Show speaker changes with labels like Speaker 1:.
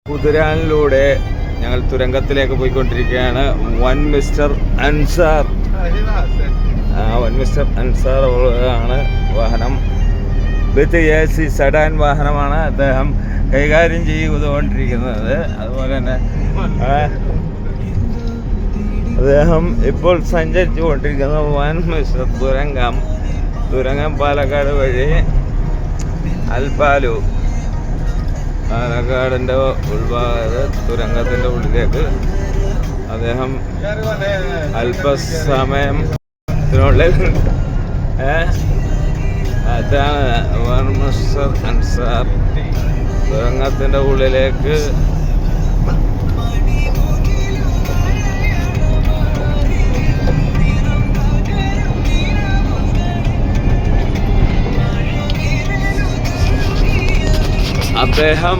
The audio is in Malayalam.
Speaker 1: കുതിരാനിലൂടെ ഞങ്ങൾ തുരങ്കത്തിലേക്ക് പോയിക്കൊണ്ടിരിക്കുകയാണ്. വൺ മിസ്റ്റർ അൻസാർ ആണ് വാഹനം. വിത്ത് AC സെഡാൻ വാഹനമാണ് അദ്ദേഹം കൈകാര്യം ചെയ്തുകൊണ്ടിരിക്കുന്നത്. അതുപോലെ തന്നെ അദ്ദേഹം ഇപ്പോൾ സഞ്ചരിച്ചു കൊണ്ടിരിക്കുന്ന വൻ മിസ്റ്റർ തുരങ്കം പാലക്കാട് വഴി അൽപ്പാലു, പാലക്കാടിൻ്റെ ഉൾഭാഗത്ത് തുരങ്കത്തിൻ്റെ ഉള്ളിലേക്ക് അദ്ദേഹം അല്പസമയത്തിനുള്ളിൽ അതാണ് മിസ്റ്റർ അൻസാർ തുരങ്കത്തിൻ്റെ ഉള്ളിലേക്ക് അദ്ദേഹം